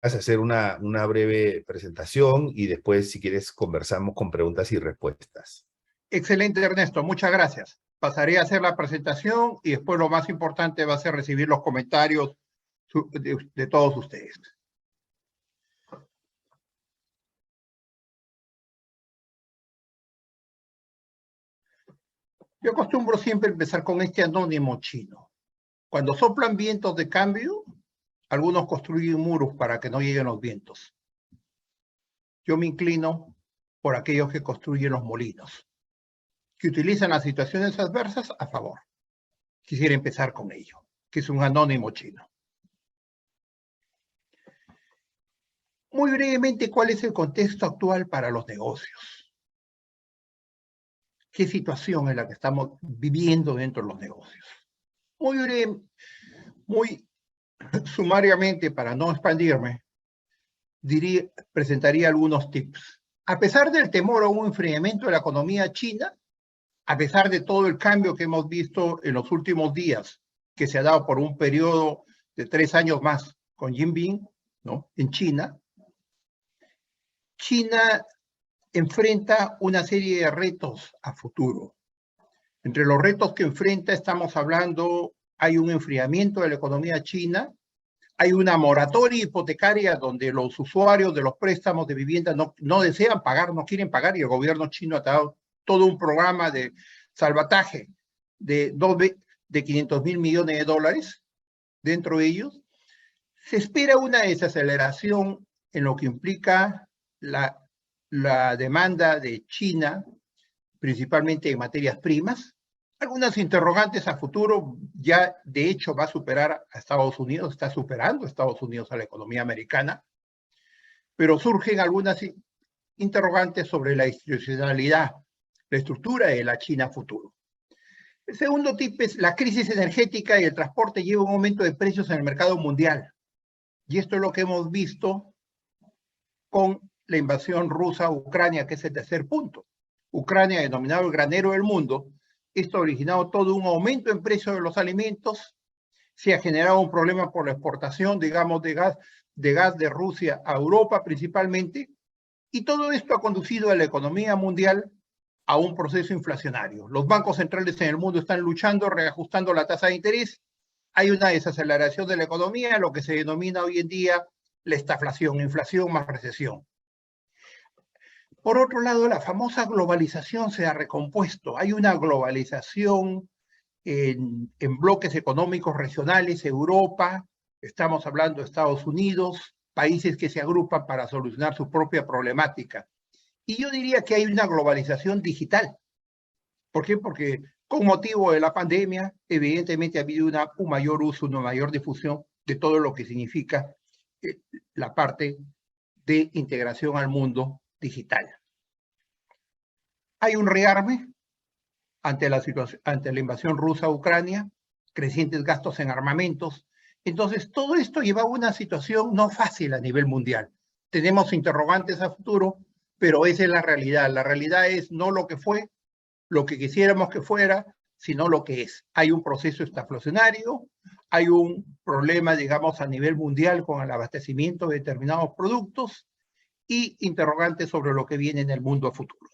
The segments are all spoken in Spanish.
Vas a hacer una breve presentación y después, si quieres, conversamos con preguntas y respuestas. Excelente, Ernesto. Muchas gracias. Pasaré a hacer la presentación y después lo más importante va a ser recibir los comentarios de todos ustedes. Yo acostumbro siempre empezar con este anónimo chino. Cuando soplan vientos de cambio, algunos construyen muros para que no lleguen los vientos. Yo me inclino por aquellos que construyen los molinos, que utilizan las situaciones adversas a favor. Quisiera empezar con ello, que es un anónimo chino. Muy brevemente, ¿cuál es el contexto actual para los negocios? ¿Qué situación es la que estamos viviendo dentro de los negocios? Muy breve, muy sumariamente, para no expandirme, presentaría algunos tips. A pesar del temor a un enfriamiento de la economía china, a pesar de todo el cambio que hemos visto en los últimos días, que se ha dado por un periodo de 3 años más con Jinping, ¿no?, en China, China enfrenta una serie de retos a futuro. Entre los retos que enfrenta estamos hablando, hay un enfriamiento de la economía china, hay una moratoria hipotecaria donde los usuarios de los préstamos de vivienda no desean pagar, no quieren pagar, y el gobierno chino ha dado todo un programa de salvataje de 500.000 millones de dólares. Dentro de ellos se espera una desaceleración en lo que implica la demanda de China, principalmente en materias primas. Algunas interrogantes a futuro, ya de hecho va a superar a Estados Unidos, está superando a Estados Unidos a la economía americana, pero surgen algunas interrogantes sobre la institucionalidad, la estructura de la China futuro. El segundo tip es la crisis energética y el transporte lleva un aumento de precios en el mercado mundial. Y esto es lo que hemos visto con la invasión rusa a Ucrania, que es el tercer punto. Ucrania, denominado el granero del mundo, esto ha originado todo un aumento en precio de los alimentos, se ha generado un problema por la exportación, digamos, de gas de Rusia a Europa principalmente, y todo esto ha conducido a la economía mundial a un proceso inflacionario. Los bancos centrales en el mundo están luchando, reajustando la tasa de interés, hay una desaceleración de la economía, lo que se denomina hoy en día la estaflación, inflación más recesión. Por otro lado, la famosa globalización se ha recompuesto. Hay una globalización en bloques económicos regionales, Europa, estamos hablando de Estados Unidos, países que se agrupan para solucionar su propia problemática. Y yo diría que hay una globalización digital. ¿Por qué? Porque con motivo de la pandemia, evidentemente ha habido un mayor uso, una mayor difusión de todo lo que significa la parte de integración al mundo digital. Hay un rearme ante la invasión rusa a Ucrania, crecientes gastos en armamentos. Entonces, todo esto lleva a una situación no fácil a nivel mundial. Tenemos interrogantes a futuro, pero esa es la realidad. La realidad es no lo que fue, lo que quisiéramos que fuera, sino lo que es. Hay un proceso estaflacionario, hay un problema, digamos, a nivel mundial con el abastecimiento de determinados productos y interrogantes sobre lo que viene en el mundo a futuro.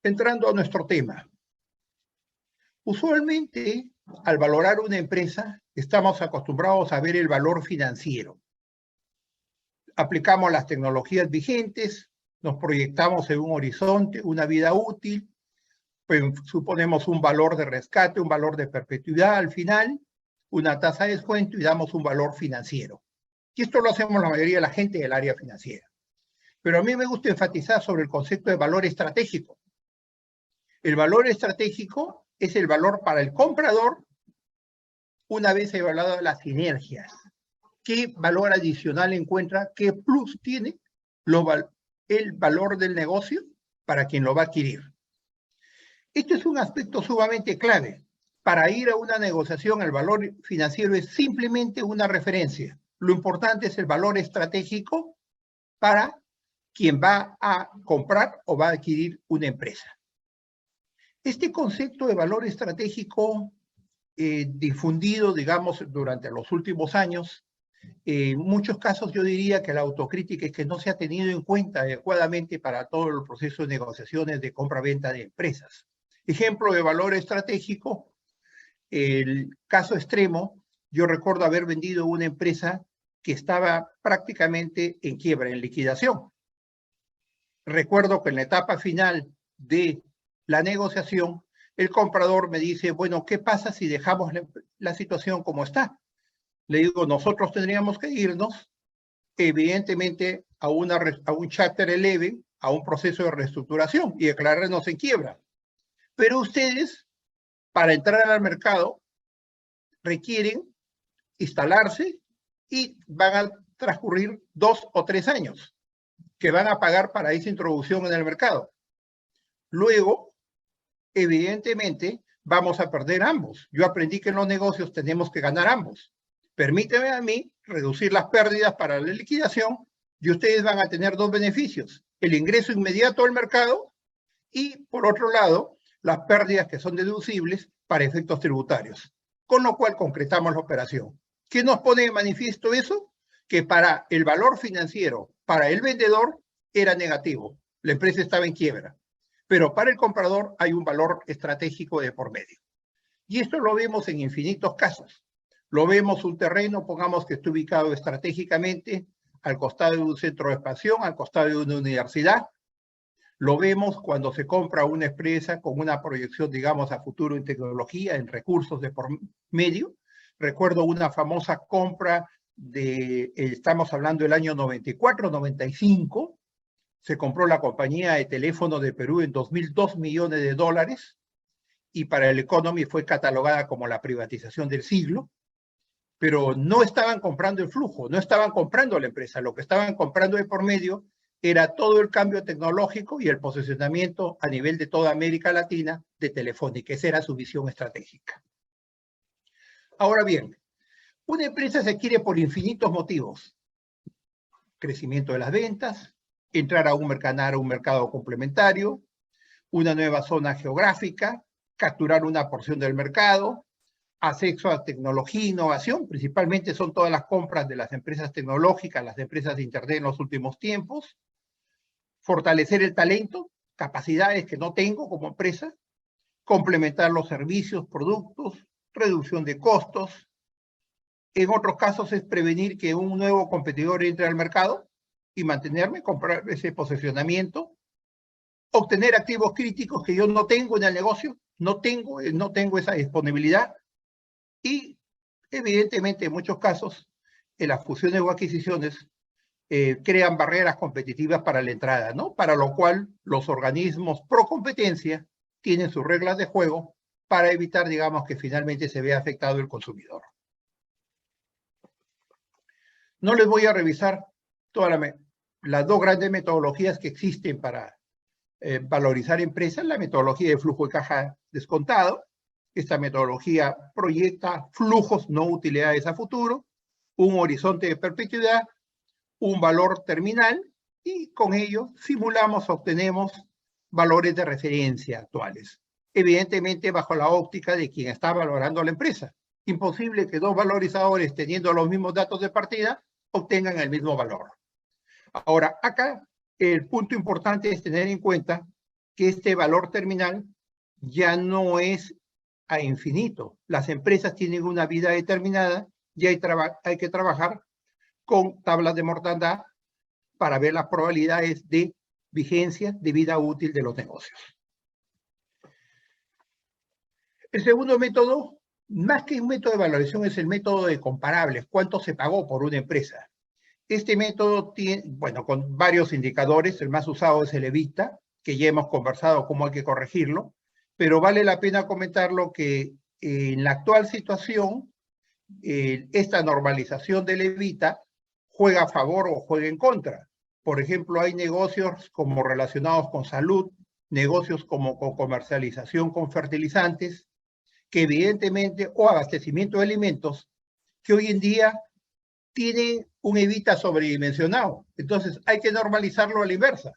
Entrando a nuestro tema. Usualmente, al valorar una empresa, estamos acostumbrados a ver el valor financiero. Aplicamos las tecnologías vigentes, nos proyectamos en un horizonte, una vida útil, pues suponemos un valor de rescate, un valor de perpetuidad al final, una tasa de descuento y damos un valor financiero. Y esto lo hacemos la mayoría de la gente del área financiera. Pero a mí me gusta enfatizar sobre el concepto de valor estratégico. El valor estratégico es el valor para el comprador una vez evaluado las sinergias. ¿Qué valor adicional encuentra? ¿Qué plus tiene el valor del negocio para quien lo va a adquirir? Esto es un aspecto sumamente clave. Para ir a una negociación, el valor financiero es simplemente una referencia. Lo importante es el valor estratégico para quien va a comprar o va a adquirir una empresa. Este concepto de valor estratégico difundido, digamos, durante los últimos años. En muchos casos yo diría que la autocrítica es que no se ha tenido en cuenta adecuadamente para todo el proceso de negociaciones de compra-venta de empresas. Ejemplo de valor estratégico, el caso extremo, yo recuerdo haber vendido una empresa que estaba prácticamente en quiebra, en liquidación. Recuerdo que en la etapa final de la negociación, el comprador me dice, bueno, ¿qué pasa si dejamos la situación como está? Le digo, nosotros tendríamos que irnos, evidentemente, a un Chapter 11, a un proceso de reestructuración y declararnos en quiebra. Pero ustedes, para entrar al mercado, requieren instalarse y van a transcurrir 2 o 3 años que van a pagar para esa introducción en el mercado. Luego, evidentemente, vamos a perder ambos. Yo aprendí que en los negocios tenemos que ganar ambos. Permíteme a mí reducir las pérdidas para la liquidación y ustedes van a tener dos beneficios. El ingreso inmediato al mercado y, por otro lado, las pérdidas que son deducibles para efectos tributarios. Con lo cual concretamos la operación. ¿Qué nos pone de manifiesto eso? Que para el valor financiero, para el vendedor, era negativo. La empresa estaba en quiebra. Pero para el comprador hay un valor estratégico de por medio. Y esto lo vemos en infinitos casos. Lo vemos un terreno, pongamos que esté ubicado estratégicamente al costado de un centro de expansión, al costado de una universidad. Lo vemos cuando se compra una empresa con una proyección, digamos, a futuro en tecnología, en recursos de por medio. Recuerdo una famosa compra estamos hablando del año 94, 95, se compró la compañía de teléfono de Perú en 2.002 millones de dólares y para el Economy fue catalogada como la privatización del siglo, pero no estaban comprando el flujo, no estaban comprando la empresa, lo que estaban comprando de por medio era todo el cambio tecnológico y el posicionamiento a nivel de toda América Latina de Telefónica. Esa era su visión estratégica. Ahora bien, una empresa se quiere por infinitos motivos. Crecimiento de las ventas, entrar a un mercado complementario, una nueva zona geográfica, capturar una porción del mercado, acceso a tecnología e innovación, principalmente son todas las compras de las empresas tecnológicas, las empresas de Internet en los últimos tiempos, fortalecer el talento, capacidades que no tengo como empresa, complementar los servicios, productos, reducción de costos. En otros casos es prevenir que un nuevo competidor entre al mercado y mantenerme, comprar ese posicionamiento, obtener activos críticos que yo no tengo en el negocio, no tengo esa disponibilidad y evidentemente en muchos casos en las fusiones o adquisiciones crean barreras competitivas para la entrada, ¿no? Para lo cual los organismos pro competencia tienen sus reglas de juego para evitar, digamos, que finalmente se vea afectado el consumidor. No les voy a revisar todas las dos grandes metodologías que existen para valorizar empresas, la metodología de flujo de caja descontado. Esta metodología proyecta flujos, no utilidades a futuro, un horizonte de perpetuidad, un valor terminal y con ello simulamos, obtenemos valores de referencia actuales. Evidentemente bajo la óptica de quien está valorando la empresa. Imposible que dos valorizadores teniendo los mismos datos de partida obtengan el mismo valor. Ahora, acá el punto importante es tener en cuenta que este valor terminal ya no es a infinito. Las empresas tienen una vida determinada y hay que trabajar con tablas de mortandad para ver las probabilidades de vigencia de vida útil de los negocios. El segundo método, más que un método de valoración, es el método de comparables. ¿Cuánto se pagó por una empresa? Este método tiene, bueno, con varios indicadores. El más usado es el EBITDA, que ya hemos conversado cómo hay que corregirlo, pero vale la pena comentarlo que en la actual situación, esta normalización del EBITDA juega a favor o juega en contra. Por ejemplo, hay negocios como relacionados con salud, negocios como con comercialización con fertilizantes, que evidentemente, o abastecimiento de alimentos, que hoy en día tienen un EBITDA sobredimensionado. Entonces hay que normalizarlo a la inversa.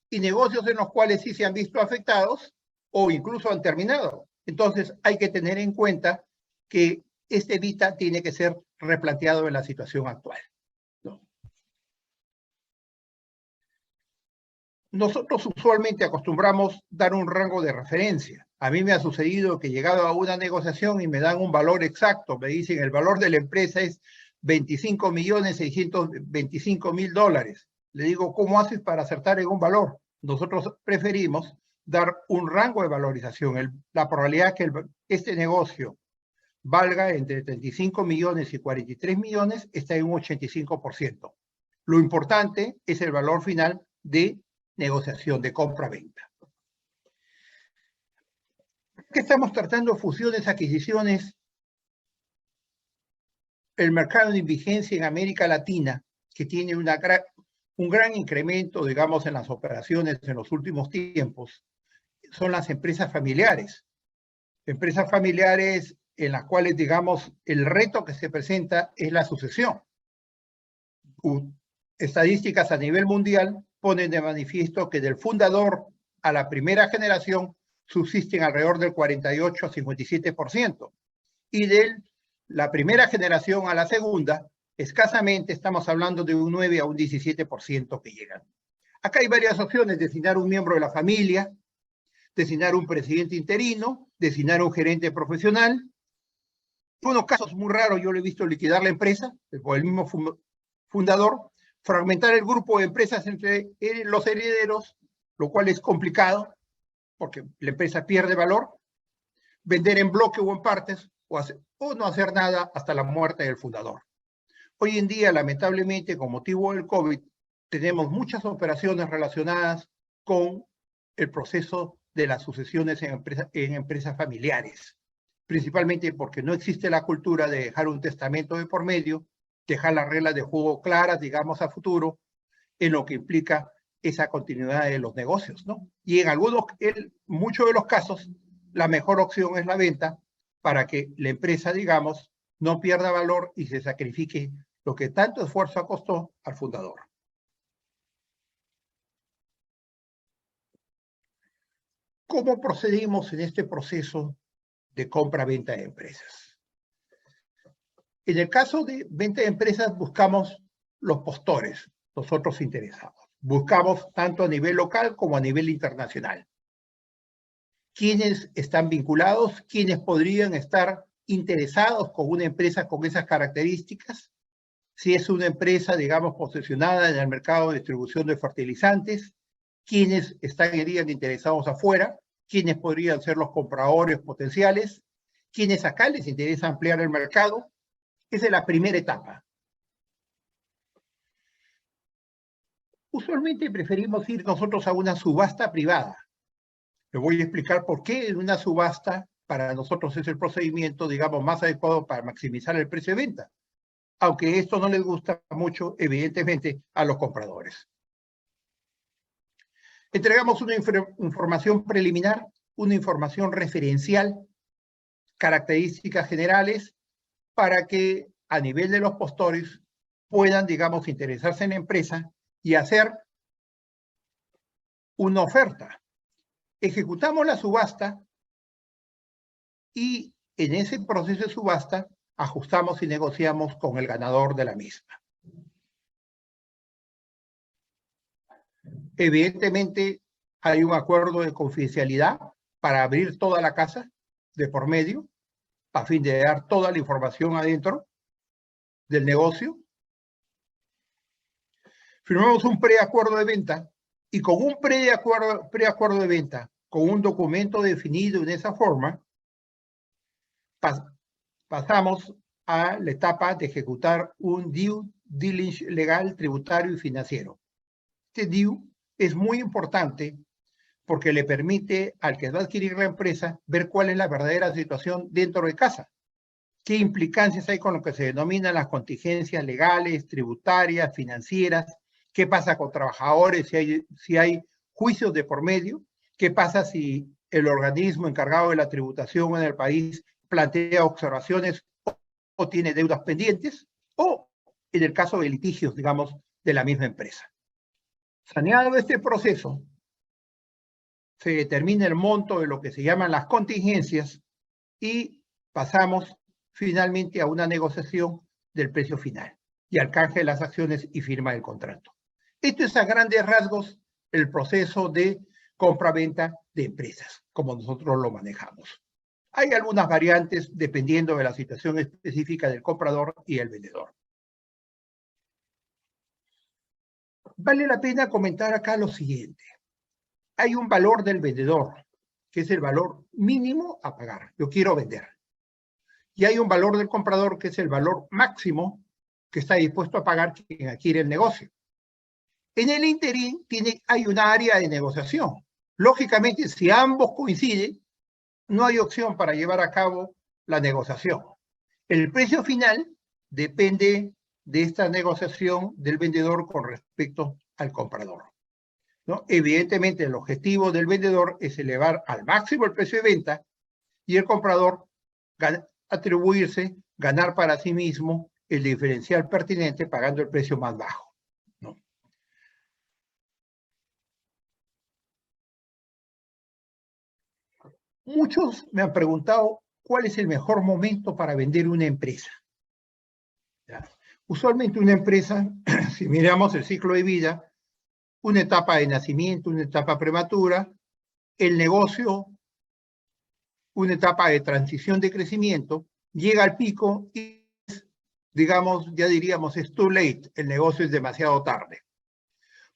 Y negocios en los cuales sí se han visto afectados o incluso han terminado. Entonces hay que tener en cuenta que este EBITDA tiene que ser replanteado en la situación actual, ¿no? Nosotros usualmente acostumbramos dar un rango de referencia. A mí me ha sucedido que he llegado a una negociación y me dan un valor exacto. Me dicen el valor de la empresa es 25.625.000 dólares. Le digo, ¿cómo haces para acertar en un valor? Nosotros preferimos dar un rango de valorización. La probabilidad que este negocio valga entre 35 millones y 43 millones está en un 85%. Lo importante es el valor final de negociación de compra-venta. ¿Qué estamos tratando? Fusiones, adquisiciones. El mercado de vigencia en América Latina, que tiene un gran incremento, digamos, en las operaciones en los últimos tiempos, son las empresas familiares. Empresas familiares en las cuales, digamos, el reto que se presenta es la sucesión. Estadísticas a nivel mundial ponen de manifiesto que del fundador a la primera generación subsisten alrededor del 48 a 57%. Y de la primera generación a la segunda, escasamente estamos hablando de un 9 a un 17% que llegan. Acá hay varias opciones: designar un miembro de la familia, designar un presidente interino, designar un gerente profesional. En unos casos muy raros yo lo he visto liquidar la empresa por el mismo fundador, fragmentar el grupo de empresas entre los herederos, lo cual es complicado porque la empresa pierde valor, vender en bloque o en partes, o no hacer nada hasta la muerte del fundador. Hoy en día, lamentablemente, con motivo del COVID, tenemos muchas operaciones relacionadas con el proceso de las sucesiones en empresas familiares, principalmente porque no existe la cultura de dejar un testamento de por medio, dejar las reglas de juego claras, digamos, a futuro, en lo que implica esa continuidad de los negocios, ¿no? Y en muchos de los casos, la mejor opción es la venta para que la empresa, digamos, no pierda valor y se sacrifique lo que tanto esfuerzo costó al fundador. ¿Cómo procedimos en este proceso de compra-venta de empresas? En el caso de venta de empresas buscamos los postores, los otros interesados. Buscamos tanto a nivel local como a nivel internacional. ¿Quiénes están vinculados? ¿Quiénes podrían estar interesados con una empresa con esas características? Si es una empresa, digamos, posicionada en el mercado de distribución de fertilizantes, ¿quiénes estarían interesados afuera? ¿Quiénes podrían ser los compradores potenciales? ¿Quiénes acá les interesa ampliar el mercado? Esa es la primera etapa. Usualmente preferimos ir nosotros a una subasta privada. Le voy a explicar por qué en una subasta para nosotros es el procedimiento, digamos, más adecuado para maximizar el precio de venta. Aunque esto no les gusta mucho, evidentemente, a los compradores. Entregamos una información preliminar, una información referencial, características generales, para que a nivel de los postores puedan, digamos, interesarse en la empresa y hacer una oferta. Ejecutamos la subasta y en ese proceso de subasta ajustamos y negociamos con el ganador de la misma. Evidentemente hay un acuerdo de confidencialidad para abrir toda la casa de por medio, a fin de dar toda la información adentro del negocio. Firmamos un preacuerdo de venta y con un preacuerdo de venta, con un documento definido en esa forma, pasamos a la etapa de ejecutar un due diligence legal, tributario y financiero. Este due es muy importante porque le permite al que va a adquirir la empresa ver cuál es la verdadera situación dentro de casa. ¿Qué implicancias hay con lo que se denominan las contingencias legales, tributarias, financieras? ¿Qué pasa con trabajadores si hay juicios de por medio? ¿Qué pasa si el organismo encargado de la tributación en el país plantea observaciones o tiene deudas pendientes? O en el caso de litigios, digamos, de la misma empresa. Saneado este proceso, se determina el monto de lo que se llaman las contingencias y pasamos finalmente a una negociación del precio final y al canje de las acciones y firma del contrato. Esto es a grandes rasgos el proceso de compra-venta de empresas, como nosotros lo manejamos. Hay algunas variantes dependiendo de la situación específica del comprador y el vendedor. Vale la pena comentar acá lo siguiente. Hay un valor del vendedor, que es el valor mínimo a pagar. Yo quiero vender. Y hay un valor del comprador, que es el valor máximo que está dispuesto a pagar quien adquiere el negocio. En el interín hay una área de negociación. Lógicamente, si ambos coinciden, no hay opción para llevar a cabo la negociación. El precio final depende de esta negociación del vendedor con respecto al comprador, ¿no? Evidentemente, el objetivo del vendedor es elevar al máximo el precio de venta y el comprador atribuirse, ganar para sí mismo el diferencial pertinente pagando el precio más bajo, ¿no? Muchos me han preguntado cuál es el mejor momento para vender una empresa. ¿Ya? Usualmente una empresa, si miramos el ciclo de vida, una etapa de nacimiento, una etapa prematura, el negocio, una etapa de transición de crecimiento, llega al pico y, digamos, ya diríamos, es too late, el negocio es demasiado tarde.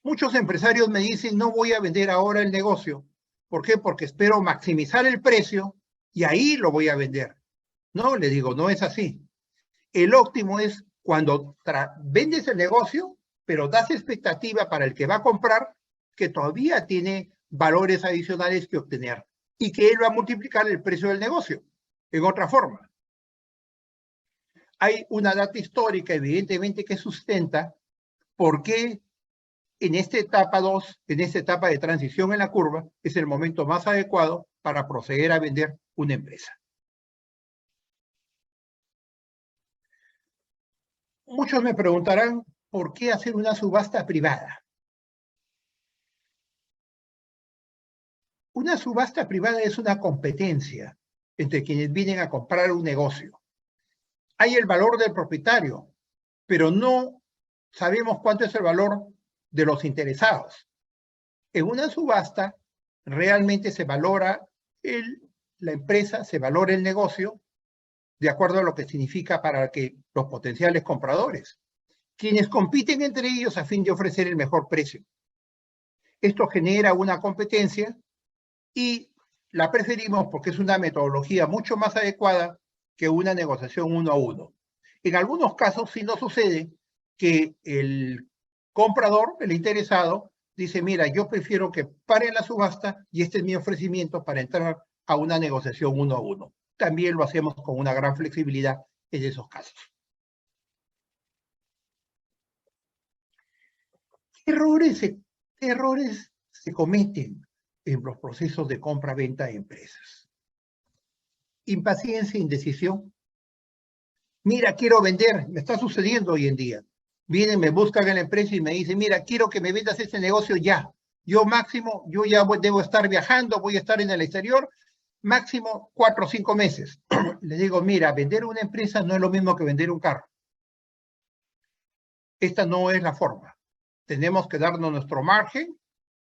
Muchos empresarios me dicen, no voy a vender ahora el negocio. ¿Por qué? Porque espero maximizar el precio y ahí lo voy a vender. No, le digo, no es así. El óptimo es cuando vendes el negocio, pero das expectativa para el que va a comprar que todavía tiene valores adicionales que obtener y que él va a multiplicar el precio del negocio. En otra forma, hay una data histórica, evidentemente, que sustenta por qué en esta etapa 2, en esta etapa de transición en la curva, es el momento más adecuado para proceder a vender una empresa. Muchos me preguntarán, ¿por qué hacer una subasta privada? Una subasta privada es una competencia entre quienes vienen a comprar un negocio. Hay el valor del propietario, pero no sabemos cuánto es el valor de los interesados. En una subasta realmente se valora la empresa, se valora el negocio de acuerdo a lo que significa para que los potenciales compradores, quienes compiten entre ellos a fin de ofrecer el mejor precio. Esto genera una competencia y la preferimos porque es una metodología mucho más adecuada que una negociación uno a uno. En algunos casos sí nos sucede que el comprador, el interesado, dice, mira, yo prefiero que pare la subasta y este es mi ofrecimiento para entrar a una negociación uno a uno. También lo hacemos con una gran flexibilidad en esos casos. ¿Qué errores se cometen en los procesos de compra-venta de empresas? Impaciencia, indecisión. Mira, quiero vender, me está sucediendo hoy en día. Vienen, me buscan en la empresa y me dicen, mira, quiero que me vendas este negocio ya. Yo máximo, yo ya debo estar viajando, voy a estar en el exterior, máximo 4 o 5 meses. Les digo, mira, vender una empresa no es lo mismo que vender un carro. Esta no es la forma. Tenemos que darnos nuestro margen,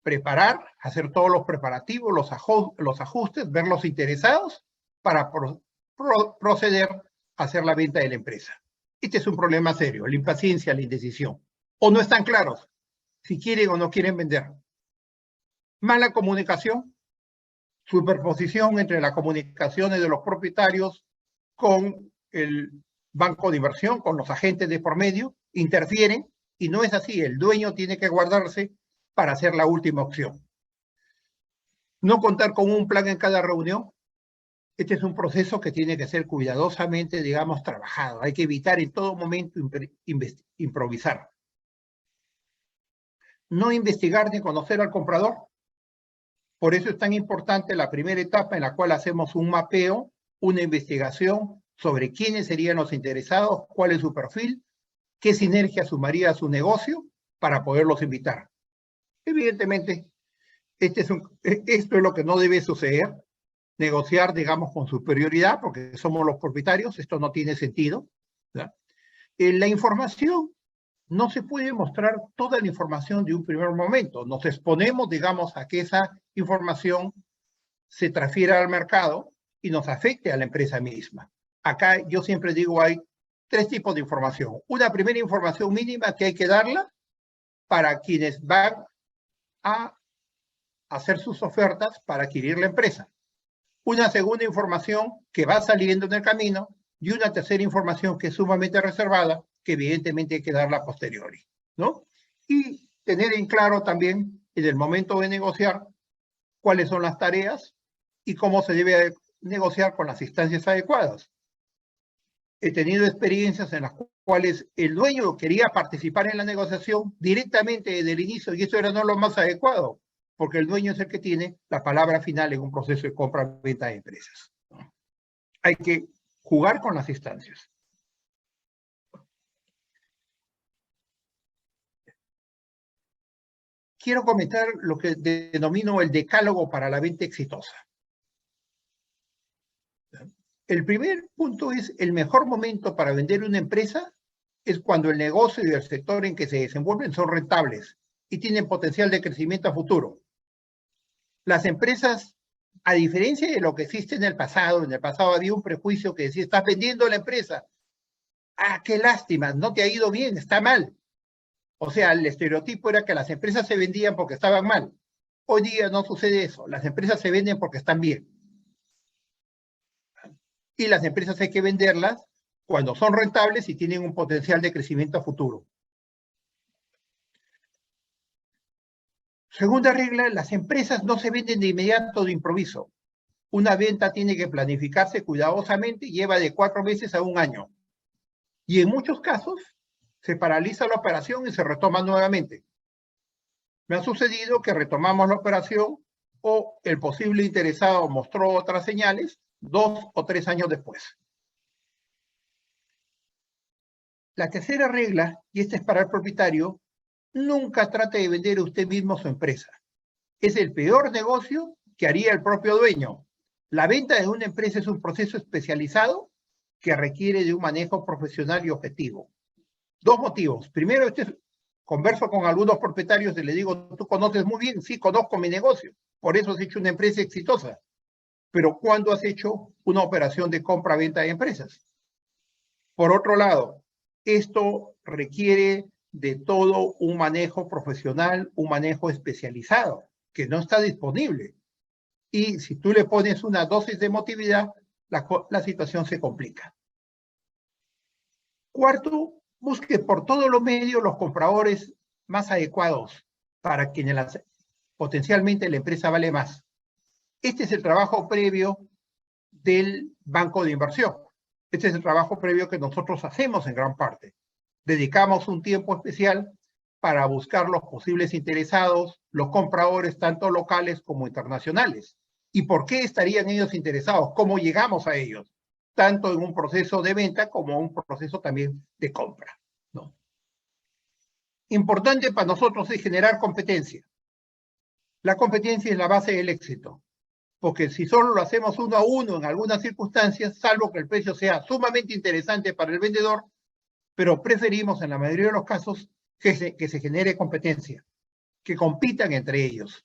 preparar, hacer todos los preparativos, los ajustes, ver los interesados para proceder a hacer la venta de la empresa. Este es un problema serio, la impaciencia, la indecisión. O no están claros si quieren o no quieren vender. Mala comunicación, superposición entre las comunicaciones de los propietarios con el banco de inversión, con los agentes de por medio, interfieren y no es así. El dueño tiene que guardarse para hacer la última opción. No contar con un plan en cada reunión. Este es un proceso que tiene que ser cuidadosamente, digamos, trabajado. Hay que evitar en todo momento improvisar. No investigar ni conocer al comprador. Por eso es tan importante la primera etapa en la cual hacemos un mapeo, una investigación sobre quiénes serían los interesados, cuál es su perfil, qué sinergia sumaría a su negocio para poderlos invitar. Evidentemente, esto es lo que no debe suceder. negociar, digamos, con superioridad, porque somos los propietarios, esto no tiene sentido. La información, no se puede mostrar toda la información de un primer momento. Nos exponemos, digamos, a que esa información se transfiera al mercado y nos afecte a la empresa misma. Acá yo siempre digo, hay tres tipos de información. Una primera información mínima que hay que darla para quienes van a hacer sus ofertas para adquirir la empresa. Una segunda información que va saliendo en el camino y una tercera información que es sumamente reservada, que evidentemente hay que darla a posteriori, ¿no? Y tener en claro también, en el momento de negociar, cuáles son las tareas y cómo se debe negociar con las instancias adecuadas. He tenido experiencias en las cuales el dueño quería participar en la negociación directamente desde el inicio y eso era no lo más adecuado, porque el dueño es el que tiene la palabra final en un proceso de compra-venta de empresas. Hay que jugar con las instancias. Quiero comentar lo que denomino el decálogo para la venta exitosa. El primer punto es el mejor momento para vender una empresa es cuando el negocio y el sector en que se desenvuelven son rentables y tienen potencial de crecimiento a futuro. Las empresas, a diferencia de lo que existe en el pasado había un prejuicio que decía, estás vendiendo la empresa. Ah, qué lástima, no te ha ido bien, está mal. O sea, el estereotipo era que las empresas se vendían porque estaban mal. Hoy día no sucede eso, las empresas se venden porque están bien. Y las empresas hay que venderlas cuando son rentables y tienen un potencial de crecimiento a futuro. Segunda regla, las empresas no se venden de inmediato de improviso. Una venta tiene que planificarse cuidadosamente y lleva de 4 meses a 1 año. Y en muchos casos se paraliza la operación y se retoma nuevamente. Me ha sucedido que retomamos la operación o el posible interesado mostró otras señales 2 o 3 años después. La tercera regla, y esta es para el propietario, nunca trate de vender usted mismo su empresa. Es el peor negocio que haría el propio dueño. La venta de una empresa es un proceso especializado que requiere de un manejo profesional y objetivo. 2 motivos. Primero, converso con algunos propietarios y le digo, ¿tú conoces muy bien? Sí, conozco mi negocio. Por eso has hecho una empresa exitosa. Pero ¿cuándo has hecho una operación de compra-venta de empresas? Por otro lado, esto requiere de todo un manejo profesional, un manejo especializado, que no está disponible. Y si tú le pones una dosis de emotividad, la situación se complica. Cuarto, busque por todos los medios los compradores más adecuados para quienes potencialmente la empresa vale más. Este es el trabajo previo del banco de inversión. Este es el trabajo previo que nosotros hacemos en gran parte. Dedicamos un tiempo especial para buscar los posibles interesados, los compradores tanto locales como internacionales. ¿Y por qué estarían ellos interesados? ¿Cómo llegamos a ellos? Tanto en un proceso de venta como en un proceso también de compra, ¿no? Importante para nosotros es generar competencia. La competencia es la base del éxito, porque si solo lo hacemos 1 a 1 en algunas circunstancias, salvo que el precio sea sumamente interesante para el vendedor, pero preferimos en la mayoría de los casos que se genere competencia, que compitan entre ellos.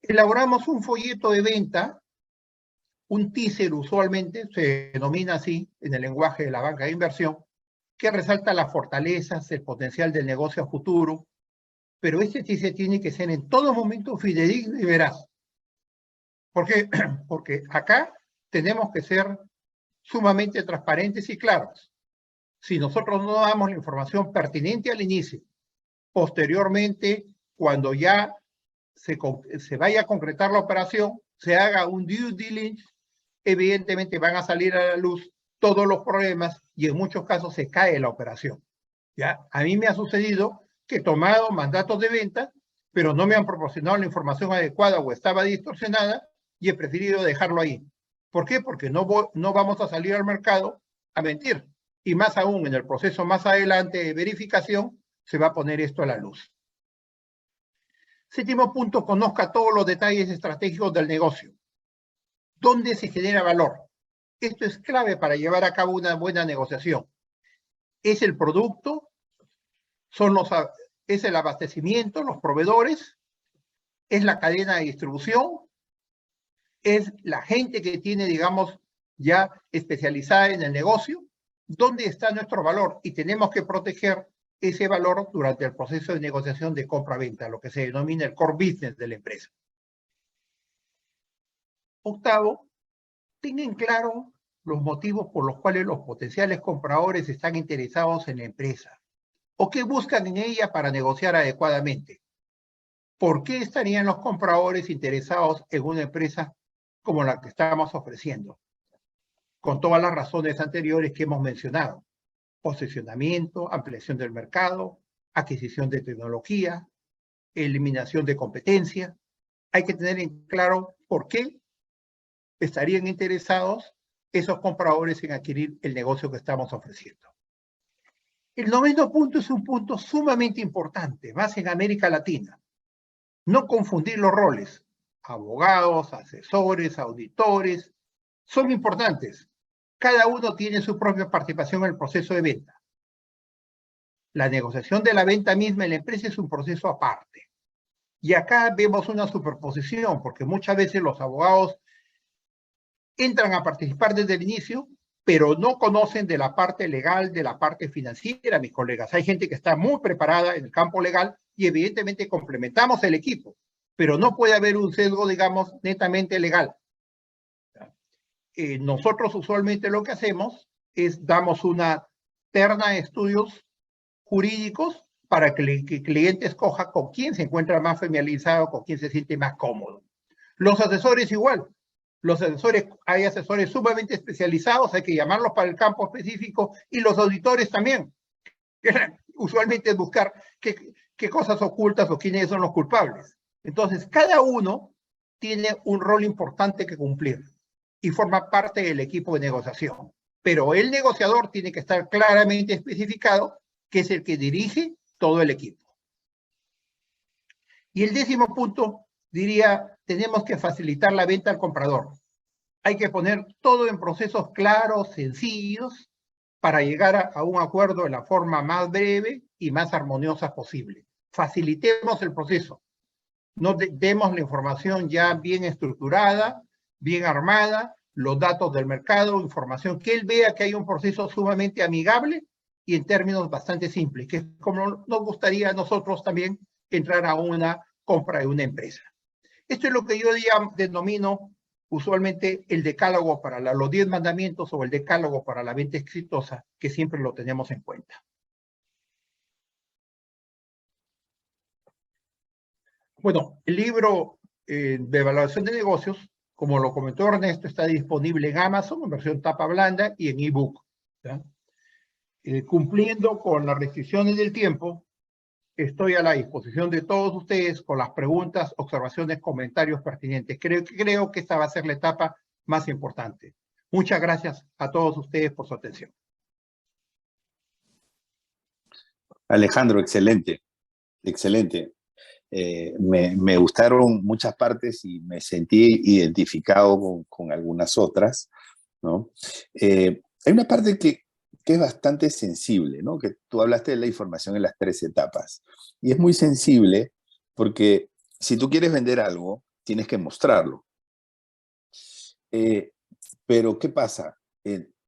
Elaboramos un folleto de venta, un teaser usualmente, se denomina así en el lenguaje de la banca de inversión, que resalta las fortalezas, el potencial del negocio a futuro, pero este teaser tiene que ser en todo momento fidedigno y veraz. ¿Por qué? Porque acá tenemos que ser sumamente transparentes y claros. Si nosotros no damos la información pertinente al inicio, posteriormente, cuando ya se vaya a concretar la operación, se haga un due diligence, evidentemente van a salir a la luz todos los problemas y en muchos casos se cae la operación. ¿Ya? A mí me ha sucedido que he tomado mandatos de venta, pero no me han proporcionado la información adecuada o estaba distorsionada y he preferido dejarlo ahí. ¿Por qué? Porque no vamos a salir al mercado a mentir. Y más aún, en el proceso más adelante de verificación, se va a poner esto a la luz. Séptimo punto, conozca todos los detalles estratégicos del negocio. ¿Dónde se genera valor? Esto es clave para llevar a cabo una buena negociación. ¿Es el producto? ¿Es el abastecimiento, los proveedores? ¿Es la cadena de distribución? ¿Es la gente que tiene, digamos, ya especializada en el negocio? ¿Dónde está nuestro valor? Y tenemos que proteger ese valor durante el proceso de negociación de compra-venta, lo que se denomina el core business de la empresa. Octavo, tengan claro los motivos por los cuales los potenciales compradores están interesados en la empresa o qué buscan en ella para negociar adecuadamente. ¿Por qué estarían los compradores interesados en una empresa como la que estamos ofreciendo? Con todas las razones anteriores que hemos mencionado. Posicionamiento, ampliación del mercado, adquisición de tecnología, eliminación de competencia. Hay que tener en claro por qué estarían interesados esos compradores en adquirir el negocio que estamos ofreciendo. El noveno punto es un punto sumamente importante, más en América Latina. No confundir los roles. Abogados, asesores, auditores, son importantes. Cada uno tiene su propia participación en el proceso de venta. La negociación de la venta misma en la empresa es un proceso aparte. Y acá vemos una superposición, porque muchas veces los abogados entran a participar desde el inicio, pero no conocen de la parte legal, de la parte financiera, mis colegas. Hay gente que está muy preparada en el campo legal y evidentemente complementamos el equipo, pero no puede haber un sesgo, digamos, netamente legal. Nosotros usualmente lo que hacemos es damos una terna de estudios jurídicos para que el cliente escoja con quién se encuentra más familiarizado, con quién se siente más cómodo. Los asesores igual. Hay asesores sumamente especializados, hay que llamarlos para el campo específico, y los auditores también. Usualmente es buscar qué cosas ocultas o quiénes son los culpables. Entonces, cada uno tiene un rol importante que cumplir y forma parte del equipo de negociación. Pero el negociador tiene que estar claramente especificado, que es el que dirige todo el equipo. Y el décimo punto, diría, tenemos que facilitar la venta al comprador. Hay que poner todo en procesos claros, sencillos, para llegar a un acuerdo de la forma más breve y más armoniosa posible. Facilitemos el proceso. No demos la información ya bien estructurada, bien armada, los datos del mercado, información que él vea que hay un proceso sumamente amigable y en términos bastante simples, que es como nos gustaría a nosotros también entrar a una compra de una empresa. Esto es lo que yo denomino usualmente el decálogo para los 10 mandamientos o el decálogo para la venta exitosa, que siempre lo tenemos en cuenta. Bueno, el libro de evaluación de negocios, como lo comentó Ernesto, está disponible en Amazon en versión tapa blanda y en ebook. Cumpliendo con las restricciones del tiempo, estoy a la disposición de todos ustedes con las preguntas, observaciones, comentarios pertinentes. Creo que esta va a ser la etapa más importante. Muchas gracias a todos ustedes por su atención. Alejandro, excelente, excelente. Me gustaron muchas partes y me sentí identificado con algunas otras, ¿no? Hay una parte que es bastante sensible, ¿no? Que tú hablaste de la información en las 3 etapas. Y es muy sensible porque si tú quieres vender algo, tienes que mostrarlo. Pero, ¿qué pasa?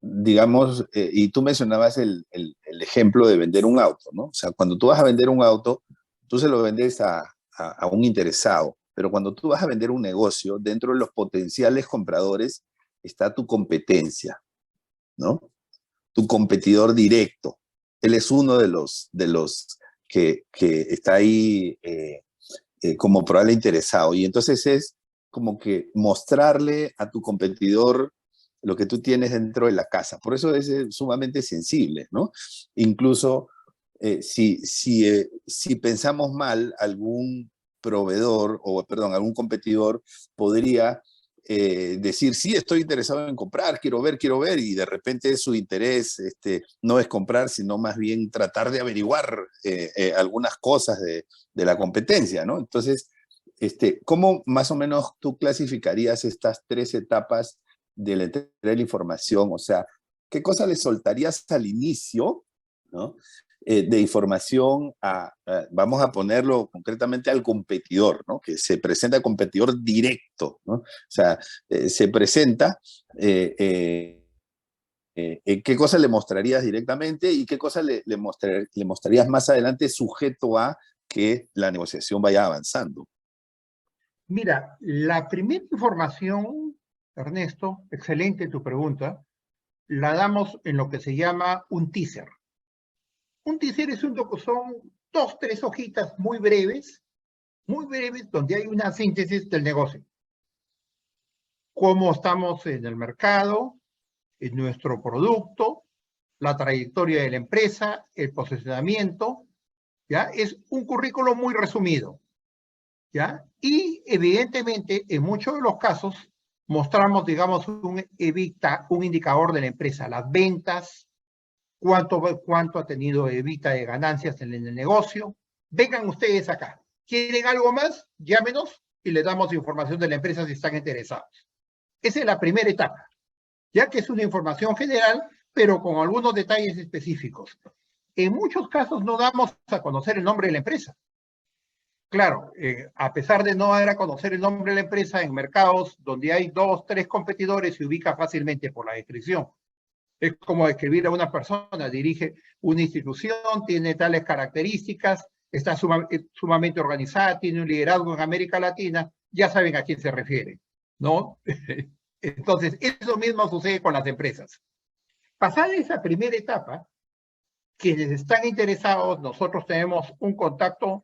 Digamos, y tú mencionabas el ejemplo de vender un auto, ¿no? O sea, cuando tú vas a vender un auto, tú se lo vendes a un interesado, pero cuando tú vas a vender un negocio, dentro de los potenciales compradores está tu competencia, ¿no? Tu competidor directo. Él es uno de los que está ahí como probable interesado. Y entonces es como que mostrarle a tu competidor lo que tú tienes dentro de la casa. Por eso es sumamente sensible, ¿no? Incluso si pensamos mal, algún proveedor, algún competidor podría decir, sí, estoy interesado en comprar, quiero ver, y de repente su interés no es comprar, sino más bien tratar de averiguar algunas cosas de la competencia, ¿no? Entonces, ¿Cómo más o menos tú clasificarías estas 3 etapas de la entrega de la información? O sea, ¿qué cosa le soltarías al inicio, ¿no? De información vamos a ponerlo concretamente al competidor, ¿no? Que se presenta al competidor directo, ¿no? O sea, se presenta, ¿qué cosa le mostrarías directamente y qué cosa le mostrarías más adelante sujeto a que la negociación vaya avanzando? Mira, la primera información, Ernesto, excelente tu pregunta, la damos en lo que se llama un teaser. Un teaser son 2, 3 hojitas muy breves, donde hay una síntesis del negocio. Cómo estamos en el mercado, en nuestro producto, la trayectoria de la empresa, el posicionamiento, ¿ya? Es un currículo muy resumido, ¿ya? Y evidentemente, en muchos de los casos, mostramos, digamos, un EBITDA, un indicador de la empresa, las ventas, cuánto ha tenido EBITDA de ganancias en el negocio. Vengan ustedes acá. ¿Quieren algo más? Llámenos y les damos información de la empresa si están interesados. Esa es la primera etapa, ya que es una información general, pero con algunos detalles específicos. En muchos casos no damos a conocer el nombre de la empresa. Claro, a pesar de no dar a conocer el nombre de la empresa en mercados donde hay 2, 3 competidores, se ubica fácilmente por la descripción. Es como describir a una persona, dirige una institución, tiene tales características, está sumamente organizada, tiene un liderazgo en América Latina, ya saben a quién se refiere, ¿no? Entonces, eso mismo sucede con las empresas. Pasada esa primera etapa, quienes están interesados, nosotros tenemos un contacto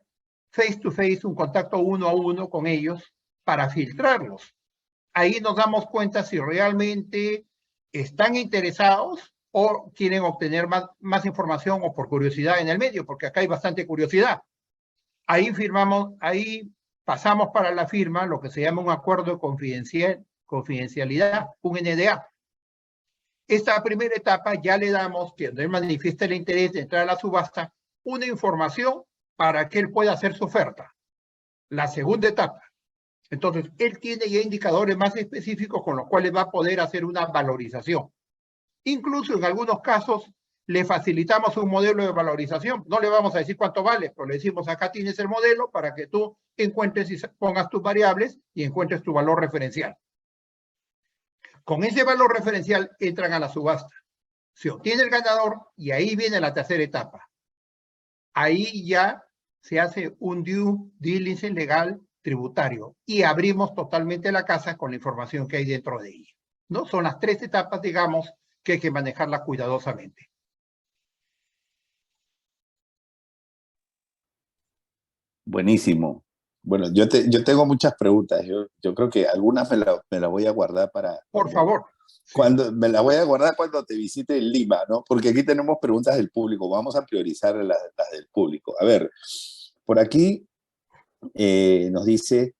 face to face, un contacto 1 a 1 con ellos para filtrarlos. Ahí nos damos cuenta si realmente están interesados o quieren obtener más información o por curiosidad en el medio, porque acá hay bastante curiosidad. Ahí pasamos para la firma lo que se llama un acuerdo de confidencialidad, un NDA. Esta primera etapa ya le damos, que él manifiesta el interés de entrar a la subasta, una información para que él pueda hacer su oferta. La segunda etapa. Entonces, él tiene ya indicadores más específicos con los cuales va a poder hacer una valorización. Incluso en algunos casos le facilitamos un modelo de valorización. No le vamos a decir cuánto vale, pero le decimos acá tienes el modelo para que tú encuentres y pongas tus variables y encuentres tu valor referencial. Con ese valor referencial entran a la subasta. Se obtiene el ganador y ahí viene la tercera etapa. Ahí ya se hace un due diligence legal tributario y abrimos totalmente la casa con la información que hay dentro de ella, ¿no? Son las 3 etapas, digamos, que hay que manejarlas cuidadosamente. Buenísimo. Bueno, yo tengo muchas preguntas. Yo creo que algunas me las voy a guardar para Por favor. me las voy a guardar cuando te visite en Lima, ¿no? Porque aquí tenemos preguntas del público. Vamos a priorizar las del público. A ver, por aquí nos dice,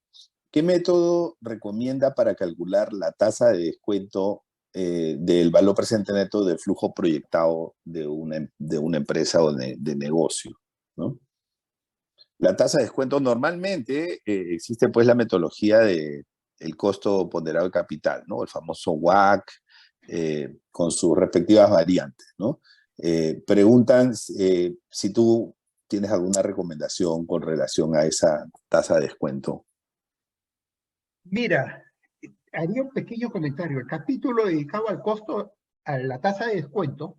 ¿qué método recomienda para calcular la tasa de descuento del valor presente neto del flujo proyectado de una empresa o de negocio, ¿no? La tasa de descuento normalmente existe pues la metodología del costo ponderado de capital, ¿no? El famoso WACC con sus respectivas variantes, ¿no? Preguntan si tú tienes alguna recomendación con relación a esa tasa de descuento. Mira, haría un pequeño comentario. El capítulo dedicado al costo, a la tasa de descuento,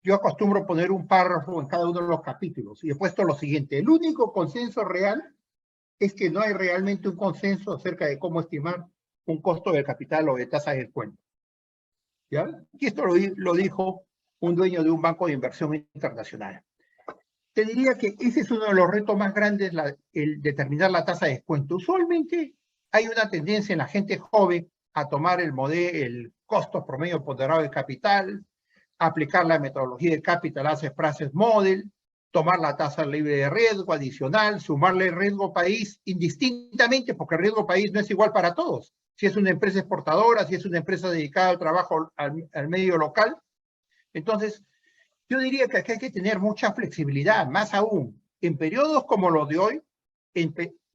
yo acostumbro poner un párrafo en cada uno de los capítulos y he puesto lo siguiente. El único consenso real es que no hay realmente un consenso acerca de cómo estimar un costo del capital o de tasa de descuento. ¿Ya? Y esto lo dijo un dueño de un banco de inversión internacional. Te diría que ese es uno de los retos más grandes, el determinar la tasa de descuento. Usualmente hay una tendencia en la gente joven a tomar el costo promedio ponderado de capital, aplicar la metodología de Capital Asset Prices Model, tomar la tasa libre de riesgo adicional, sumarle el riesgo país indistintamente, porque el riesgo país no es igual para todos. Si es una empresa exportadora, si es una empresa dedicada al trabajo al medio local. Entonces, yo diría que aquí hay que tener mucha flexibilidad, más aún, en periodos como los de hoy,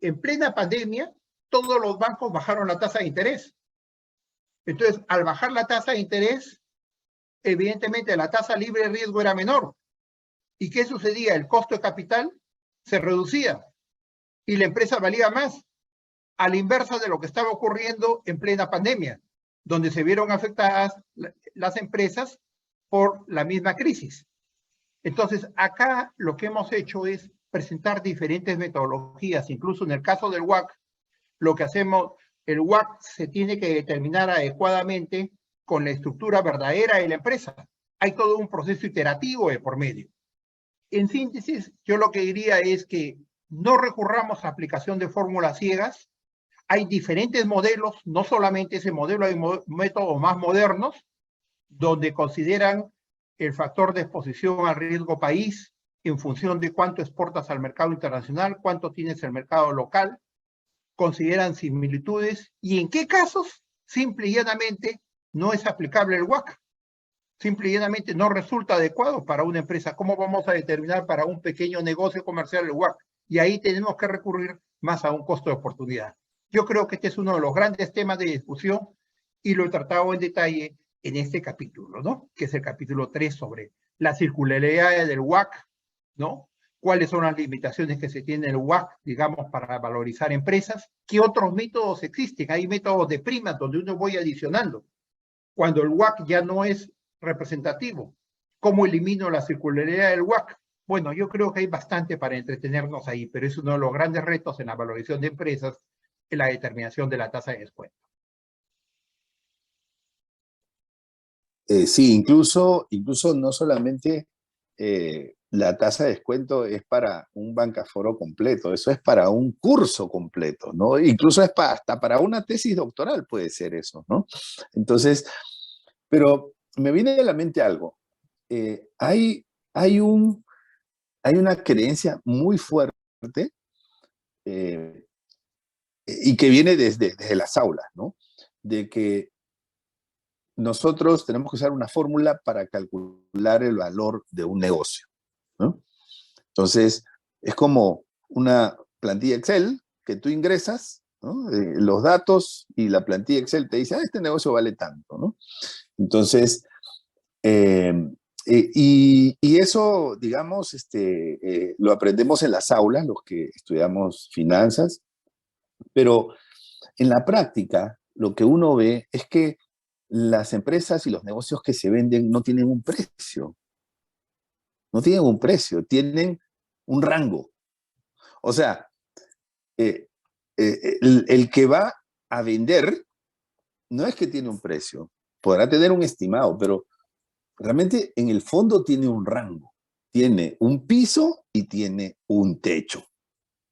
en plena pandemia, todos los bancos bajaron la tasa de interés. Entonces, al bajar la tasa de interés, evidentemente la tasa libre de riesgo era menor. ¿Y qué sucedía? El costo de capital se reducía y la empresa valía más, a la inversa de lo que estaba ocurriendo en plena pandemia, donde se vieron afectadas las empresas por la misma crisis. Entonces, acá lo que hemos hecho es presentar diferentes metodologías. Incluso en el caso del WACC, lo que hacemos, el WACC se tiene que determinar adecuadamente con la estructura verdadera de la empresa. Hay todo un proceso iterativo de por medio. En síntesis, yo lo que diría es que no recurramos a aplicación de fórmulas ciegas. Hay diferentes modelos, no solamente ese modelo, hay métodos más modernos, donde consideran el factor de exposición al riesgo país en función de cuánto exportas al mercado internacional, cuánto tienes el mercado local, consideran similitudes y en qué casos simple y llanamente no es aplicable el WACC. Simple y llanamente no resulta adecuado para una empresa. ¿Cómo vamos a determinar para un pequeño negocio comercial el WACC? Y ahí tenemos que recurrir más a un costo de oportunidad. Yo creo que este es uno de los grandes temas de discusión y lo he tratado en detalle en este capítulo, ¿no? Que es el capítulo 3 sobre la circularidad del WACC, ¿no? Cuáles son las limitaciones que se tiene el WACC, digamos, para valorizar empresas. ¿Qué otros métodos existen? Hay métodos de primas donde uno voy adicionando. Cuando el WACC ya no es representativo, ¿cómo elimino la circularidad del WACC? Bueno, yo creo que hay bastante para entretenernos ahí, pero es uno de los grandes retos en la valoración de empresas, en la determinación de la tasa de descuento. Sí, incluso no solamente la tasa de descuento es para un bancaforo completo, eso es para un curso completo, ¿no? Incluso es hasta para una tesis doctoral puede ser eso, ¿no? Entonces, pero me viene a la mente algo. Hay una creencia muy fuerte y que viene desde las aulas, ¿no? De que nosotros tenemos que usar una fórmula para calcular el valor de un negocio, ¿no? Entonces, es como una plantilla Excel que tú ingresas, ¿no? Los datos y la plantilla Excel te dice, este negocio vale tanto, ¿no? Entonces, y eso, digamos, lo aprendemos en las aulas, los que estudiamos finanzas, pero en la práctica, lo que uno ve es que las empresas y los negocios que se venden no tienen un precio. No tienen un precio, tienen un rango. O sea, el que va a vender no es que tiene un precio. Podrá tener un estimado, pero realmente en el fondo tiene un rango. Tiene un piso y tiene un techo,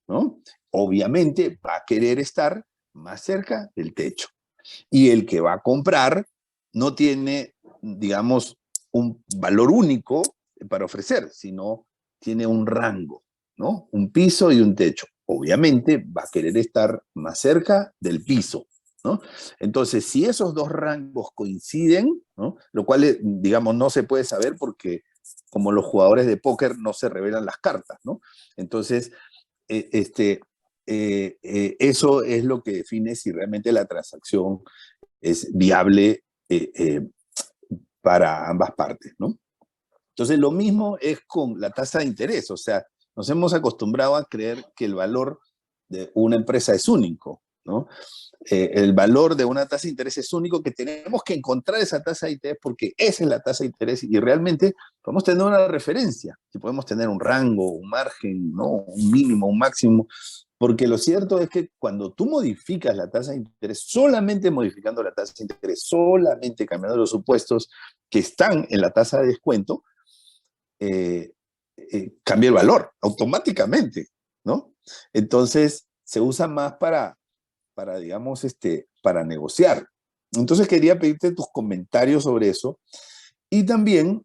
¿no? Obviamente va a querer estar más cerca del techo. Y el que va a comprar no tiene, digamos, un valor único para ofrecer, sino tiene un rango, ¿no? Un piso y un techo. Obviamente va a querer estar más cerca del piso, ¿no? Entonces, si esos dos rangos coinciden, ¿no? Lo cual, digamos, no se puede saber porque como los jugadores de póker no se revelan las cartas, ¿no? Entonces, eso es lo que define si realmente la transacción es viable para ambas partes, ¿no? Entonces, lo mismo es con la tasa de interés, o sea, nos hemos acostumbrado a creer que el valor de una empresa es único, ¿no? El valor de una tasa de interés es único, que tenemos que encontrar esa tasa de interés porque esa es la tasa de interés y realmente podemos tener una referencia, y podemos tener un rango, un margen, ¿no? Un mínimo, un máximo, porque lo cierto es que cuando tú modificas la tasa de interés, solamente modificando la tasa de interés, solamente cambiando los supuestos que están en la tasa de descuento, cambia el valor automáticamente, ¿no? Entonces, se usa más para digamos, para negociar. Entonces, quería pedirte tus comentarios sobre eso. Y también,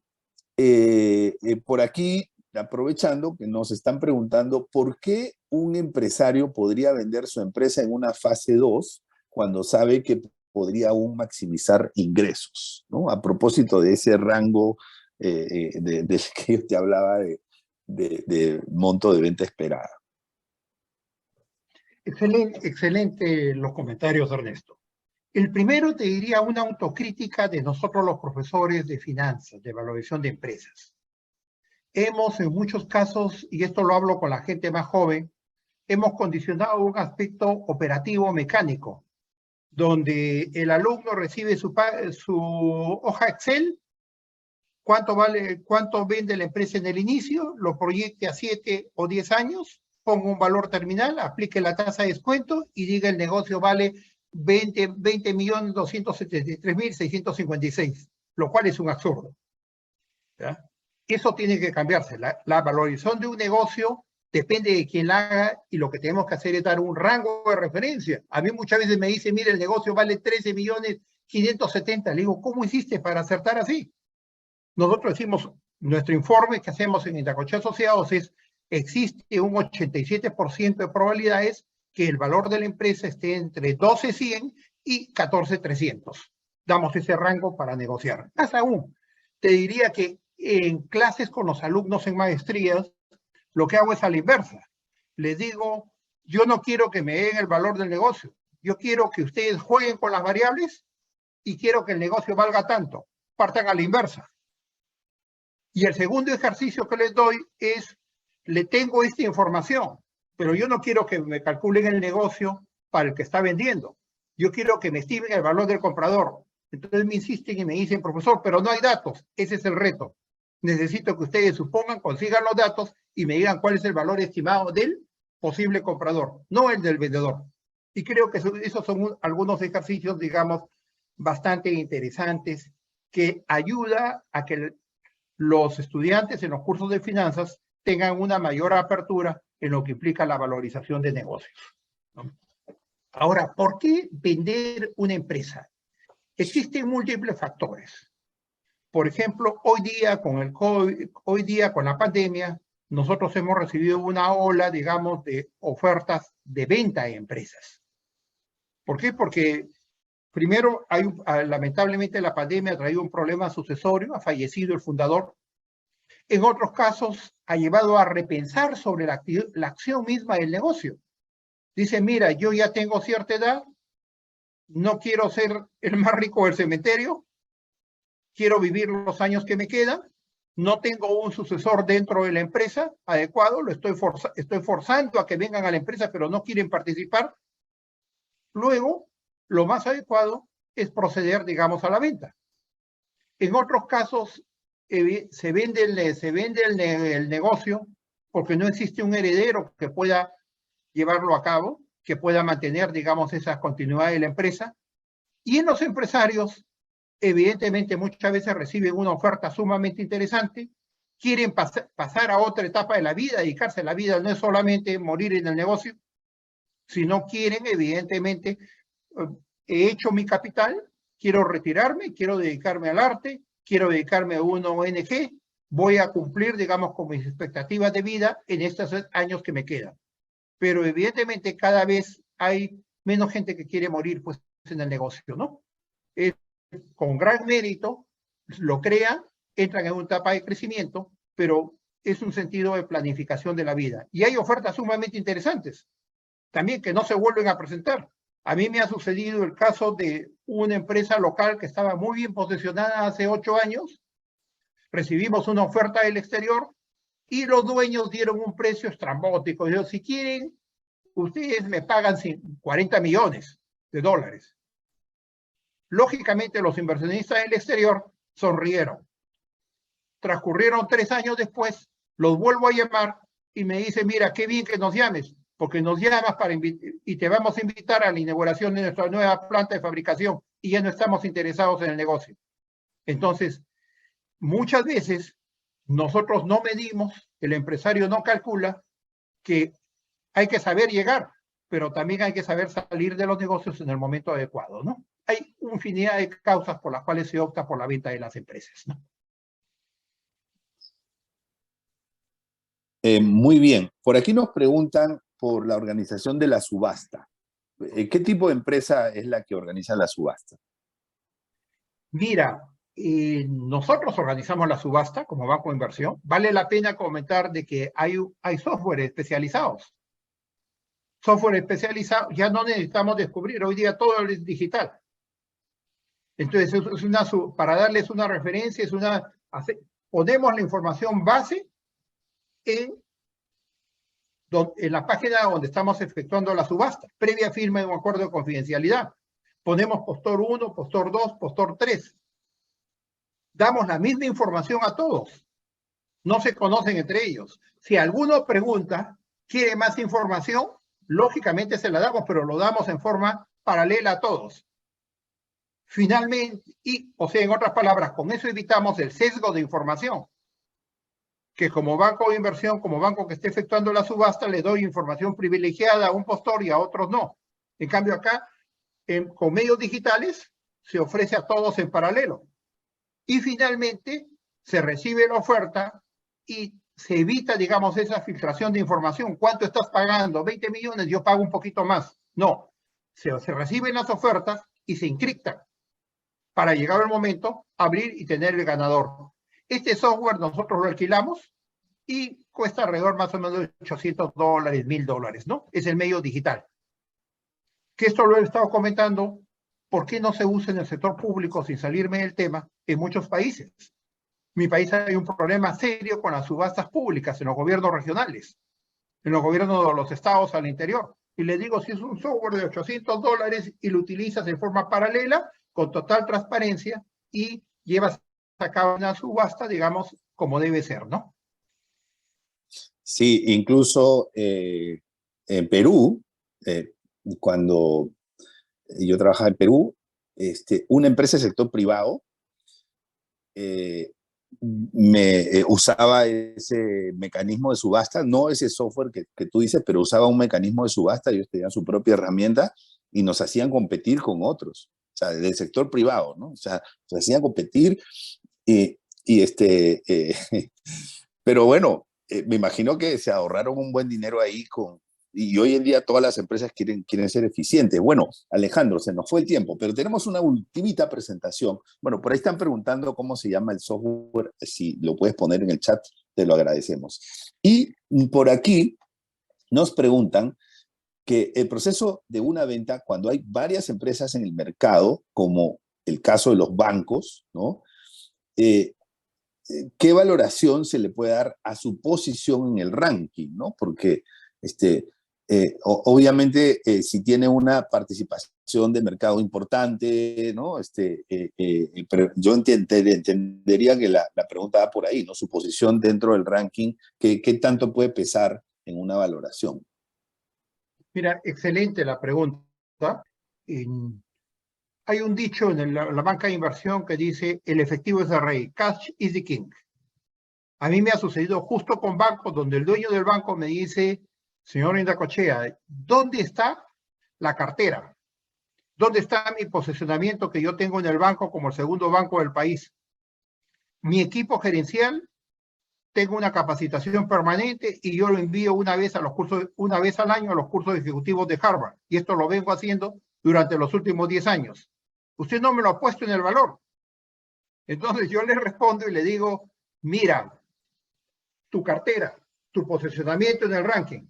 por aquí, aprovechando que nos están preguntando por qué un empresario podría vender su empresa en una fase 2 cuando sabe que podría aún maximizar ingresos, ¿no? A propósito de ese rango del que yo te hablaba de monto de venta esperada. Excelente los comentarios, Ernesto. El primero te diría una autocrítica de nosotros los profesores de finanzas, de evaluación de empresas. Hemos en muchos casos, y esto lo hablo con la gente más joven, hemos condicionado un aspecto operativo mecánico, donde el alumno recibe su hoja Excel, cuánto vende la empresa en el inicio, lo proyecte a 7 o 10 años, ponga un valor terminal, aplique la tasa de descuento y diga el negocio vale 20.273.656, lo cual es un absurdo. ¿Ya? Eso tiene que cambiarse. La valorización de un negocio depende de quién la haga y lo que tenemos que hacer es dar un rango de referencia. A mí muchas veces me dicen, mire, el negocio vale 13.570.000. Le digo, ¿cómo hiciste para acertar así? Nosotros decimos, nuestro informe que hacemos en Indacoche Asociados es, existe un 87% de probabilidades que el valor de la empresa esté entre 12.100 y 14.300. Damos ese rango para negociar. Más aún, te diría que en clases con los alumnos en maestrías, lo que hago es a la inversa. Les digo, yo no quiero que me den el valor del negocio. Yo quiero que ustedes jueguen con las variables y quiero que el negocio valga tanto. Partan a la inversa. Y el segundo ejercicio que les doy es, le tengo esta información, pero yo no quiero que me calculen el negocio para el que está vendiendo. Yo quiero que me estimen el valor del comprador. Entonces me insisten y me dicen, profesor, pero no hay datos. Ese es el reto. Necesito que ustedes supongan, consigan los datos y me digan cuál es el valor estimado del posible comprador, no el del vendedor. Y creo que esos son algunos ejercicios, digamos, bastante interesantes que ayuda a que los estudiantes en los cursos de finanzas tengan una mayor apertura en lo que implica la valorización de negocios, ¿no? Ahora, ¿por qué vender una empresa? Existen múltiples factores. Por ejemplo, hoy día con el COVID, hoy día con la pandemia, nosotros hemos recibido una ola, digamos, de ofertas de venta de empresas. ¿Por qué? Porque primero, lamentablemente la pandemia ha traído un problema sucesorio, ha fallecido el fundador. En otros casos, ha llevado a repensar sobre la acción misma del negocio. Dice, mira, yo ya tengo cierta edad, no quiero ser el más rico del cementerio, quiero vivir los años que me quedan, no tengo un sucesor dentro de la empresa adecuado, lo estoy forzando a que vengan a la empresa, pero no quieren participar. Luego, lo más adecuado es proceder, digamos, a la venta. En otros casos, se vende el negocio porque no existe un heredero que pueda llevarlo a cabo, que pueda mantener, digamos, esa continuidad de la empresa. Y en los empresarios, evidentemente, muchas veces reciben una oferta sumamente interesante, quieren pasar a otra etapa de la vida, dedicarse a la vida, no es solamente morir en el negocio, sino quieren, evidentemente, he hecho mi capital, quiero retirarme, quiero dedicarme al arte, quiero dedicarme a una ONG, voy a cumplir, digamos, con mis expectativas de vida en estos años que me quedan. Pero evidentemente cada vez hay menos gente que quiere morir pues, en el negocio, ¿no? Con gran mérito, lo crean, entran en una etapa de crecimiento, pero es un sentido de planificación de la vida. Y hay ofertas sumamente interesantes, también que no se vuelven a presentar. A mí me ha sucedido el caso de una empresa local que estaba muy bien posicionada hace 8 años. Recibimos una oferta del exterior y los dueños dieron un precio estrambótico. Dijeron, si quieren, ustedes me pagan $40 millones. Lógicamente, los inversionistas del exterior sonrieron. Transcurrieron 3 años después, los vuelvo a llamar y me dicen, mira, qué bien que nos llames, porque nos llamas y te vamos a invitar a la inauguración de nuestra nueva planta de fabricación y ya no estamos interesados en el negocio. Entonces, muchas veces nosotros no medimos, el empresario no calcula que hay que saber llegar, pero también hay que saber salir de los negocios en el momento adecuado, ¿no? Hay infinidad de causas por las cuales se opta por la venta de las empresas, ¿no? Muy bien. Por aquí nos preguntan por la organización de la subasta. ¿Qué tipo de empresa es la que organiza la subasta? Mira, nosotros organizamos la subasta como banco de inversión. Vale la pena comentar de que hay software especializados. software especializado, ya no necesitamos descubrir, hoy día todo es digital. Entonces, para darles una referencia, ponemos la información base en la página donde estamos efectuando la subasta, previa firma de un acuerdo de confidencialidad. Ponemos postor 1, postor 2, postor 3. Damos la misma información a todos. No se conocen entre ellos. Si alguno pregunta, quiere más información, lógicamente se la damos, pero lo damos en forma paralela a todos. Finalmente, o sea, en otras palabras, con eso evitamos el sesgo de información. Que como banco de inversión, como banco que esté efectuando la subasta, le doy información privilegiada a un postor y a otros no. En cambio acá, con medios digitales, se ofrece a todos en paralelo. Y finalmente, se recibe la oferta y se evita, digamos, esa filtración de información. ¿Cuánto estás pagando? 20 millones, yo pago un poquito más. No, se reciben las ofertas y se encriptan para llegar al momento, abrir y tener el ganador. Este software nosotros lo alquilamos y cuesta alrededor más o menos de $800, $1,000, ¿no? Es el medio digital. Que esto lo he estado comentando, ¿por qué no se usa en el sector público, sin salirme del tema, en muchos países? En mi país hay un problema serio con las subastas públicas en los gobiernos regionales, en los gobiernos de los estados al interior. Y le digo, si es un software de $800 y lo utilizas de forma paralela, con total transparencia, y llevas a cabo una subasta, digamos, como debe ser, ¿no? Sí, incluso en Perú, cuando yo trabajaba en Perú, una empresa del sector privado usaba ese mecanismo de subasta, no ese software que tú dices, pero usaba un mecanismo de subasta, ellos tenían su propia herramienta y nos hacían competir con otros, o sea, del sector privado, ¿no? O sea, nos hacían competir pero bueno, me imagino que se ahorraron un buen dinero ahí y hoy en día todas las empresas quieren ser eficientes. Bueno, Alejandro, se nos fue el tiempo, pero tenemos una ultimita presentación. Bueno, por ahí están preguntando cómo se llama el software. Si lo puedes poner en el chat, te lo agradecemos. Y por aquí nos preguntan que el proceso de una venta, cuando hay varias empresas en el mercado, como el caso de los bancos, ¿no? ¿Qué valoración se le puede dar a su posición en el ranking, ¿no? Porque obviamente si tiene una participación de mercado importante, ¿no? Pero yo entendería que la pregunta va por ahí, ¿no? Su posición dentro del ranking, ¿qué tanto puede pesar en una valoración? Mira, excelente la pregunta. Hay un dicho en la banca de inversión que dice, el efectivo es el rey, cash is the king. A mí me ha sucedido justo con bancos donde el dueño del banco me dice, señor Indacochea, ¿dónde está la cartera? ¿Dónde está mi posicionamiento que yo tengo en el banco como el segundo banco del país? Mi equipo gerencial, tengo una capacitación permanente y yo lo envío una vez al año a los cursos ejecutivos de Harvard. Y esto lo vengo haciendo durante los últimos 10 años. Usted no me lo ha puesto en el valor. Entonces yo le respondo y le digo, mira, tu cartera, tu posicionamiento en el ranking,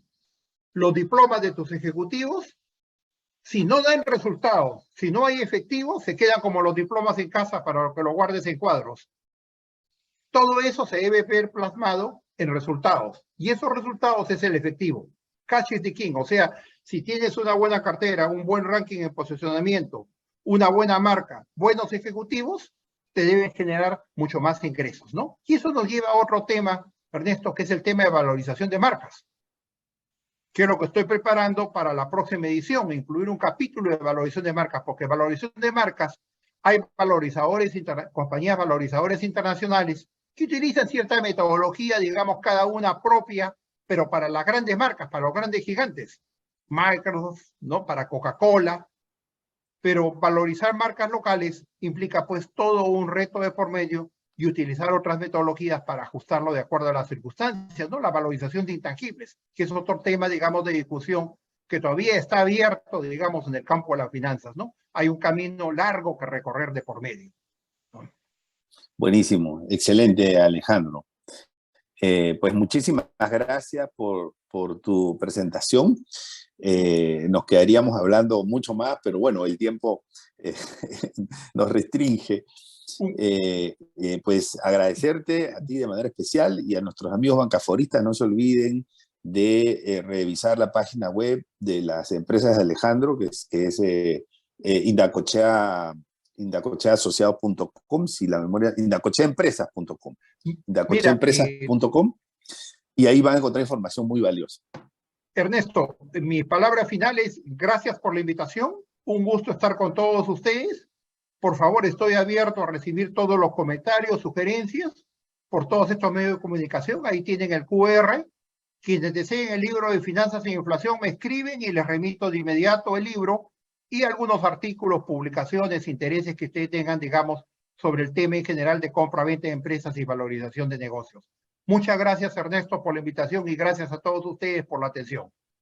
los diplomas de tus ejecutivos, si no dan resultados, si no hay efectivo, se quedan como los diplomas en casa para que los guardes en cuadros. Todo eso se debe ver plasmado en resultados. Y esos resultados es el efectivo. Cash is the king. O sea, si tienes una buena cartera, un buen ranking en posicionamiento, una buena marca, buenos ejecutivos, te deben generar mucho más ingresos, ¿no? Y eso nos lleva a otro tema, Ernesto, que es el tema de valorización de marcas, que es lo que estoy preparando para la próxima edición, incluir un capítulo de valorización de marcas, porque valorización de marcas, hay compañías valorizadores internacionales que utilizan cierta metodología, digamos, cada una propia, pero para las grandes marcas, para los grandes gigantes, Microsoft, ¿no? Para Coca-Cola, pero valorizar marcas locales implica pues todo un reto de por medio y utilizar otras metodologías para ajustarlo de acuerdo a las circunstancias, ¿no? La valorización de intangibles, que es otro tema, digamos, de discusión que todavía está abierto, digamos, en el campo de las finanzas, ¿no? Hay un camino largo que recorrer de por medio, ¿no? Buenísimo, excelente, Alejandro. Pues muchísimas gracias por tu presentación. nos quedaríamos hablando mucho más, pero bueno, el tiempo nos restringe. Pues agradecerte a ti de manera especial y a nuestros amigos bancaforistas. No se olviden de revisar la página web de las empresas de Alejandro, que es indacocheasociados.com, si la memoria, indacocheaempresas.com, indacocheaempresas.com, y ahí van a encontrar información muy valiosa. Ernesto, mi palabra final es gracias por la invitación, un gusto estar con todos ustedes. Por favor, estoy abierto a recibir todos los comentarios, sugerencias por todos estos medios de comunicación. Ahí tienen el QR. Quienes deseen el libro de Finanzas e Inflación me escriben y les remito de inmediato el libro y algunos artículos, publicaciones, intereses que ustedes tengan, digamos, sobre el tema en general de compra-venta de empresas y valorización de negocios. Muchas gracias, Ernesto, por la invitación y gracias a todos ustedes por la atención.